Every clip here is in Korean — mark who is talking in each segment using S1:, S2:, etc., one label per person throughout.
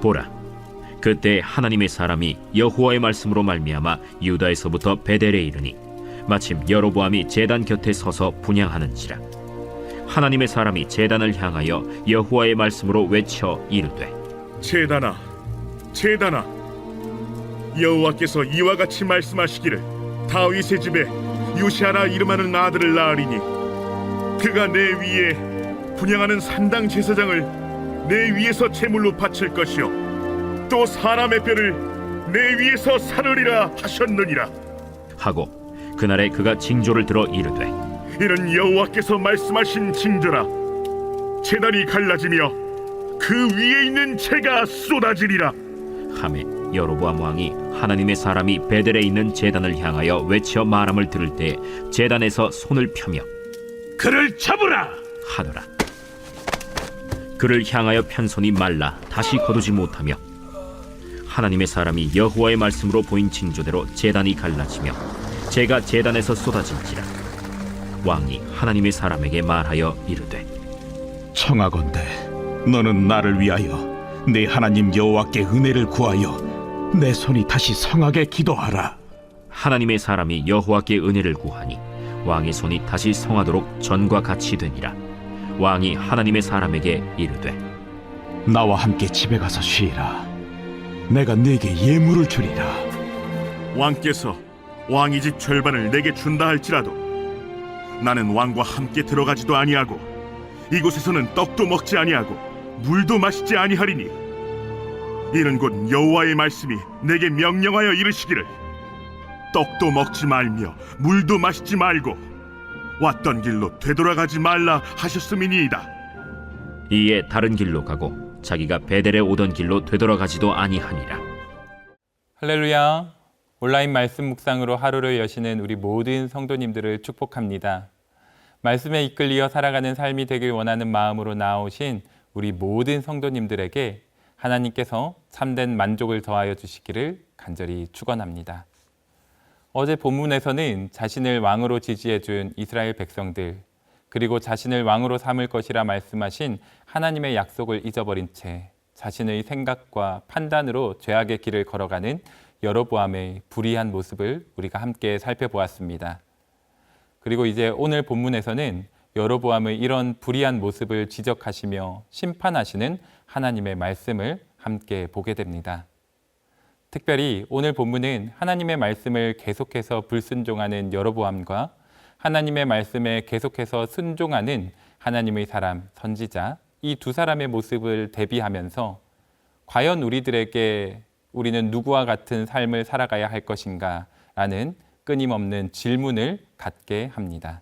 S1: 보라, 그때 하나님의 사람이 여호와의 말씀으로 말미암아 유다에서부터 베델에 이르니 마침 여로보암이 제단 곁에 서서 분향하는지라. 하나님의 사람이 제단을 향하여 여호와의 말씀으로 외쳐 이르되,
S2: 제단아, 제단아, 여호와께서 이와 같이 말씀하시기를 다윗의 집에 요시아라 이름하는 아들을 낳으리니 그가 내 위에 분향하는 산당 제사장을 내 위에서 제물로 바칠 것이요 또 사람의 뼈를 내 위에서 사르리라 하셨느니라
S1: 하고 그날에 그가 징조를 들어 이르되,
S2: 이는 여호와께서 말씀하신 징조라. 제단이 갈라지며 그 위에 있는 재가 쏟아지리라
S1: 하매 여로보암 왕이 하나님의 사람이 베델에 있는 제단을 향하여 외쳐 말함을 들을 때 제단에서 손을 펴며
S2: 그를 잡으라
S1: 하더라. 그를 향하여 편 손이 말라 다시 거두지 못하며 하나님의 사람이 여호와의 말씀으로 보인 징조대로 제단이 갈라지며 재가 제단에서 쏟아진지라. 왕이 하나님의 사람에게 말하여 이르되,
S3: 청하건대 너는 나를 위하여 내 하나님 여호와께 은혜를 구하여 내 손이 다시 성하게 기도하라.
S1: 하나님의 사람이 여호와께 은혜를 구하니 왕의 손이 다시 성하도록 전과 같이 되니라. 왕이 하나님의 사람에게 이르되,
S3: 나와 함께 집에 가서 쉬라. 내가 네게 예물을 주리라.
S2: 왕께서 왕의 집 절반을 내게 준다 할지라도 나는 왕과 함께 들어가지도 아니하고 이곳에서는 떡도 먹지 아니하고 물도 마시지 아니하리니 이는 곧 여호와의 말씀이 내게 명령하여 이르시기를 떡도 먹지 말며 물도 마시지 말고 왔던 길로 되돌아가지 말라 하셨음이니이다.
S1: 이에 다른 길로 가고 자기가 베델에 오던 길로 되돌아가지도 아니하니라.
S4: 할렐루야. 온라인 말씀 묵상으로 하루를 여시는 우리 모든 성도님들을 축복합니다. 말씀에 이끌리어 살아가는 삶이 되길 원하는 마음으로 나오신 우리 모든 성도님들에게 하나님께서 참된 만족을 더하여 주시기를 간절히 축원합니다. 어제 본문에서는 자신을 왕으로 지지해 준 이스라엘 백성들, 그리고 자신을 왕으로 삼을 것이라 말씀하신 하나님의 약속을 잊어버린 채 자신의 생각과 판단으로 죄악의 길을 걸어가는 여로보암의 불의한 모습을 우리가 함께 살펴보았습니다. 그리고 이제 오늘 본문에서는 여로보암의 이런 불의한 모습을 지적하시며 심판하시는 하나님의 말씀을 함께 보게 됩니다. 특별히 오늘 본문은 하나님의 말씀을 계속해서 불순종하는 여로보암과 하나님의 말씀에 계속해서 순종하는 하나님의 사람, 선지자, 이 두 사람의 모습을 대비하면서 과연 우리는 누구와 같은 삶을 살아가야 할 것인가 라는 끊임없는 질문을 갖게 합니다.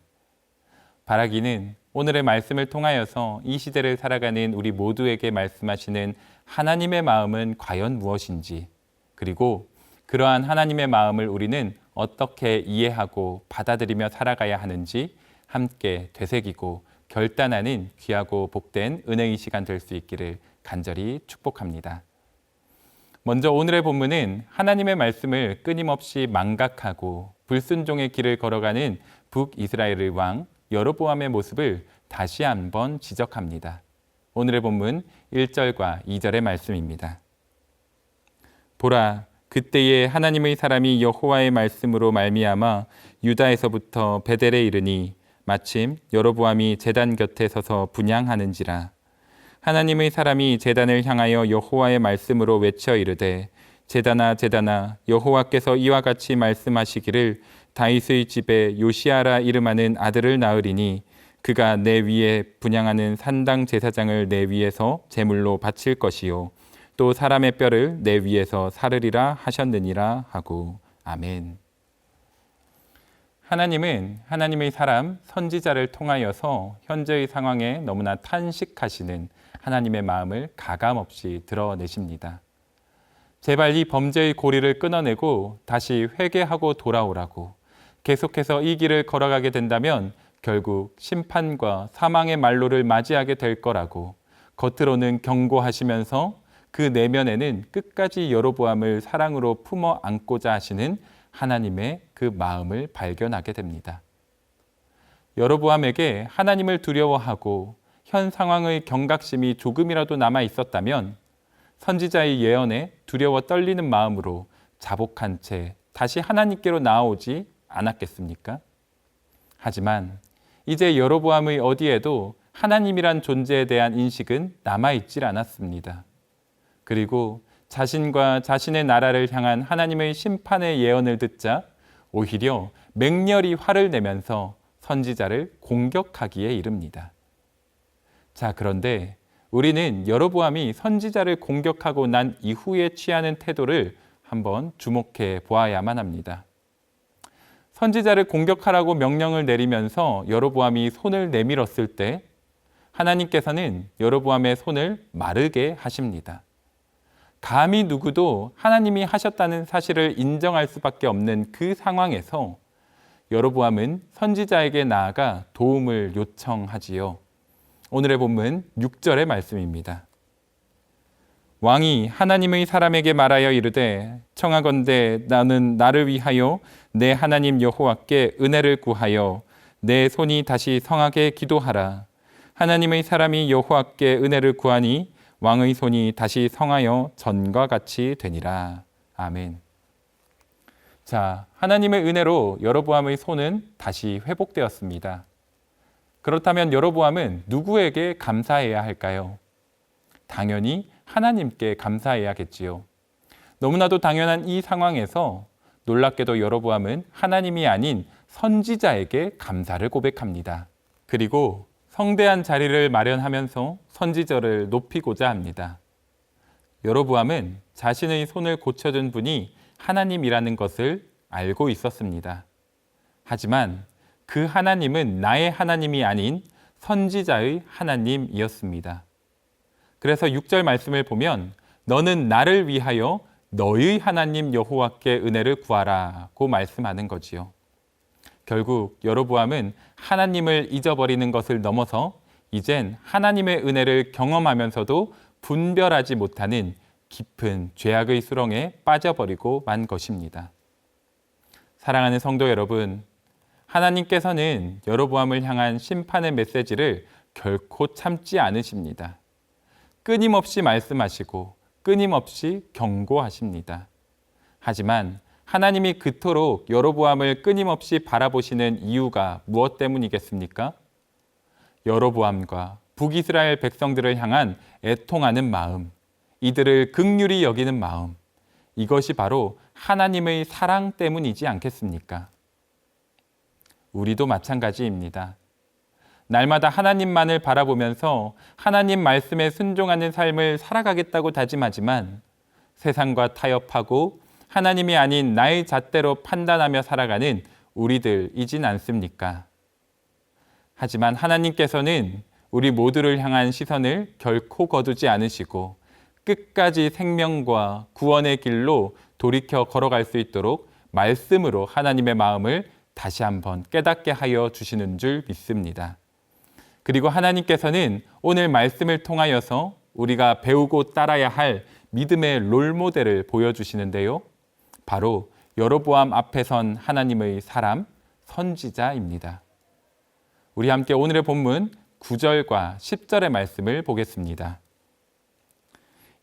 S4: 바라기는 오늘의 말씀을 통하여서 이 시대를 살아가는 우리 모두에게 말씀하시는 하나님의 마음은 과연 무엇인지, 그리고 그러한 하나님의 마음을 우리는 어떻게 이해하고 받아들이며 살아가야 하는지 함께 되새기고 결단하는 귀하고 복된 은혜의 시간 될 수 있기를 간절히 축복합니다. 먼저 오늘의 본문은 하나님의 말씀을 끊임없이 망각하고 불순종의 길을 걸어가는 북이스라엘의 왕 여로보암의 모습을 다시 한번 지적합니다. 오늘의 본문 1절과 2절의 말씀입니다. 보라, 그때에 하나님의 사람이 여호와의 말씀으로 말미암아 유다에서부터 베델에 이르니 마침 여로보암이 제단 곁에 서서 분향하는지라. 하나님의 사람이 제단을 향하여 여호와의 말씀으로 외쳐 이르되, 제단아 제단아, 여호와께서 이와 같이 말씀하시기를 다윗의 집에 요시아라 이름하는 아들을 낳으리니 그가 내 위에 분향하는 산당 제사장을 내 위에서 제물로 바칠 것이요 또 사람의 뼈를 내 위에서 사르리라 하셨느니라 하고. 아멘. 하나님은 하나님의 사람 선지자를 통하여서 현재의 상황에 너무나 탄식하시는 하나님의 마음을 가감없이 드러내십니다. 제발 이 범죄의 고리를 끊어내고 다시 회개하고 돌아오라고, 계속해서 이 길을 걸어가게 된다면 결국 심판과 사망의 말로를 맞이하게 될 거라고 겉으로는 경고하시면서 그 내면에는 끝까지 여로보암을 사랑으로 품어 안고자 하시는 하나님의 그 마음을 발견하게 됩니다. 여로보암에게 하나님을 두려워하고 현 상황의 경각심이 조금이라도 남아 있었다면 선지자의 예언에 두려워 떨리는 마음으로 자복한 채 다시 하나님께로 나아오지 않았겠습니까? 하지만 이제 여로보암의 어디에도 하나님이란 존재에 대한 인식은 남아있질 않았습니다. 그리고 자신과 자신의 나라를 향한 하나님의 심판의 예언을 듣자 오히려 맹렬히 화를 내면서 선지자를 공격하기에 이릅니다. 자, 그런데 우리는 여로보암이 선지자를 공격하고 난 이후에 취하는 태도를 한번 주목해 보아야만 합니다. 선지자를 공격하라고 명령을 내리면서 여로보암이 손을 내밀었을 때 하나님께서는 여로보암의 손을 마르게 하십니다. 감히 누구도 하나님이 하셨다는 사실을 인정할 수밖에 없는 그 상황에서 여로보암은 선지자에게 나아가 도움을 요청하지요. 오늘의 본문 6절의 말씀입니다. 왕이 하나님의 사람에게 말하여 이르되 청하건대 나는 나를 위하여 내 하나님 여호와께 은혜를 구하여 내 손이 다시 성하게 기도하라. 하나님의 사람이 여호와께 은혜를 구하니 왕의 손이 다시 성하여 전과 같이 되니라. 아멘. 자, 하나님의 은혜로 여로보암의 손은 다시 회복되었습니다. 그렇다면 여로보암은 누구에게 감사해야 할까요? 당연히 하나님께 감사해야겠지요. 너무나도 당연한 이 상황에서 놀랍게도 여로보암은 하나님이 아닌 선지자에게 감사를 고백합니다. 그리고 성대한 자리를 마련하면서 선지자를 높이고자 합니다. 여로보암은 자신의 손을 고쳐준 분이 하나님이라는 것을 알고 있었습니다. 하지만 그 하나님은 나의 하나님이 아닌 선지자의 하나님이었습니다. 그래서 6절 말씀을 보면 너는 나를 위하여 너의 하나님 여호와께 은혜를 구하라고 말씀하는 거지요. 결국 여로보암은 하나님을 잊어버리는 것을 넘어서 이젠 하나님의 은혜를 경험하면서도 분별하지 못하는 깊은 죄악의 수렁에 빠져버리고 만 것입니다. 사랑하는 성도 여러분, 하나님께서는 여로보암을 향한 심판의 메시지를 결코 참지 않으십니다. 끊임없이 말씀하시고 끊임없이 경고하십니다. 하지만 하나님이 그토록 여로보암을 끊임없이 바라보시는 이유가 무엇 때문이겠습니까? 여로보암과 북이스라엘 백성들을 향한 애통하는 마음, 이들을 긍휼히 여기는 마음, 이것이 바로 하나님의 사랑 때문이지 않겠습니까? 우리도 마찬가지입니다. 날마다 하나님만을 바라보면서 하나님 말씀에 순종하는 삶을 살아가겠다고 다짐하지만 세상과 타협하고 하나님이 아닌 나의 잣대로 판단하며 살아가는 우리들이진 않습니까? 하지만 하나님께서는 우리 모두를 향한 시선을 결코 거두지 않으시고 끝까지 생명과 구원의 길로 돌이켜 걸어갈 수 있도록 말씀으로 하나님의 마음을 다시 한번 깨닫게 하여 주시는 줄 믿습니다. 그리고 하나님께서는 오늘 말씀을 통하여서 우리가 배우고 따라야 할 믿음의 롤모델을 보여주시는데요. 바로 여로보암 앞에 선 하나님의 사람, 선지자입니다. 우리 함께 오늘의 본문 9절과 10절의 말씀을 보겠습니다.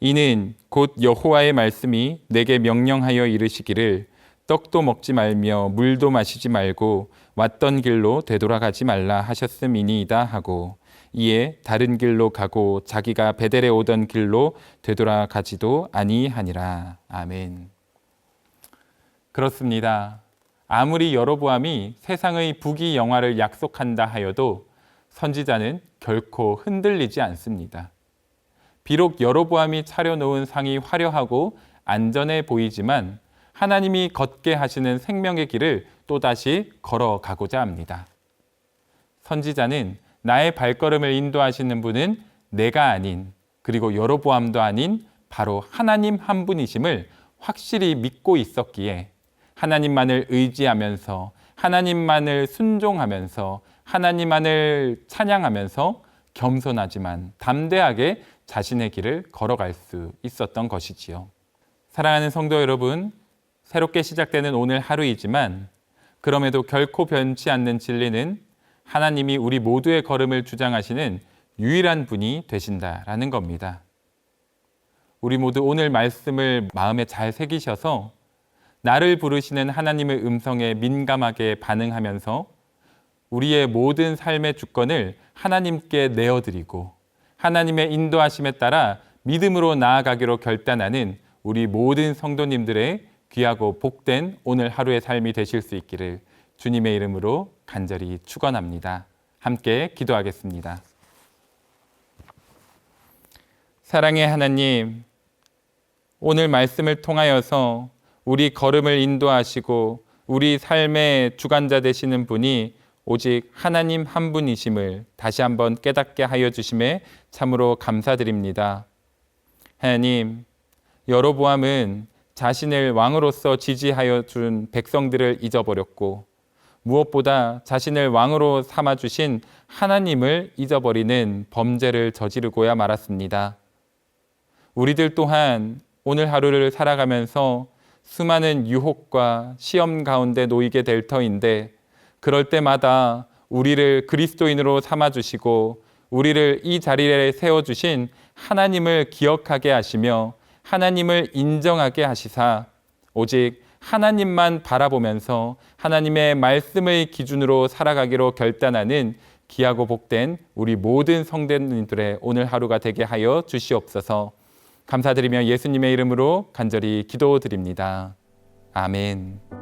S4: 이는 곧 여호와의 말씀이 내게 명령하여 이르시기를 떡도 먹지 말며 물도 마시지 말고 왔던 길로 되돌아가지 말라 하셨음이니이다 하고 이에 다른 길로 가고 자기가 베델에 오던 길로 되돌아가지도 아니하니라. 아멘. 그렇습니다. 아무리 여로보암이 세상의 부귀영화를 약속한다 하여도 선지자는 결코 흔들리지 않습니다. 비록 여로보암이 차려놓은 상이 화려하고 안전해 보이지만 하나님이 걷게 하시는 생명의 길을 또다시 걸어가고자 합니다. 선지자는 나의 발걸음을 인도하시는 분은 내가 아닌, 그리고 여로보암도 아닌 바로 하나님 한 분이심을 확실히 믿고 있었기에 하나님만을 의지하면서 하나님만을 순종하면서 하나님만을 찬양하면서 겸손하지만 담대하게 자신의 길을 걸어갈 수 있었던 것이지요. 사랑하는 성도 여러분, 새롭게 시작되는 오늘 하루이지만 그럼에도 결코 변치 않는 진리는 하나님이 우리 모두의 걸음을 주장하시는 유일한 분이 되신다라는 겁니다. 우리 모두 오늘 말씀을 마음에 잘 새기셔서 나를 부르시는 하나님의 음성에 민감하게 반응하면서 우리의 모든 삶의 주권을 하나님께 내어드리고 하나님의 인도하심에 따라 믿음으로 나아가기로 결단하는 우리 모든 성도님들의 귀하고 복된 오늘 하루의 삶이 되실 수 있기를 주님의 이름으로 간절히 축원합니다. 함께 기도하겠습니다. 사랑의 하나님, 오늘 말씀을 통하여서 우리 걸음을 인도하시고 우리 삶의 주관자 되시는 분이 오직 하나님 한 분이심을 다시 한번 깨닫게 하여 주심에 참으로 감사드립니다. 하나님, 여로보암은 자신을 왕으로서 지지하여 준 백성들을 잊어버렸고 무엇보다 자신을 왕으로 삼아주신 하나님을 잊어버리는 범죄를 저지르고야 말았습니다. 우리들 또한 오늘 하루를 살아가면서 수많은 유혹과 시험 가운데 놓이게 될 터인데 그럴 때마다 우리를 그리스도인으로 삼아주시고 우리를 이 자리에 세워주신 하나님을 기억하게 하시며 하나님을 인정하게 하시사 오직 하나님만 바라보면서 하나님의 말씀의 기준으로 살아가기로 결단하는 귀하고 복된 우리 모든 성도님들의 오늘 하루가 되게 하여 주시옵소서. 감사드리며 예수님의 이름으로 간절히 기도드립니다. 아멘.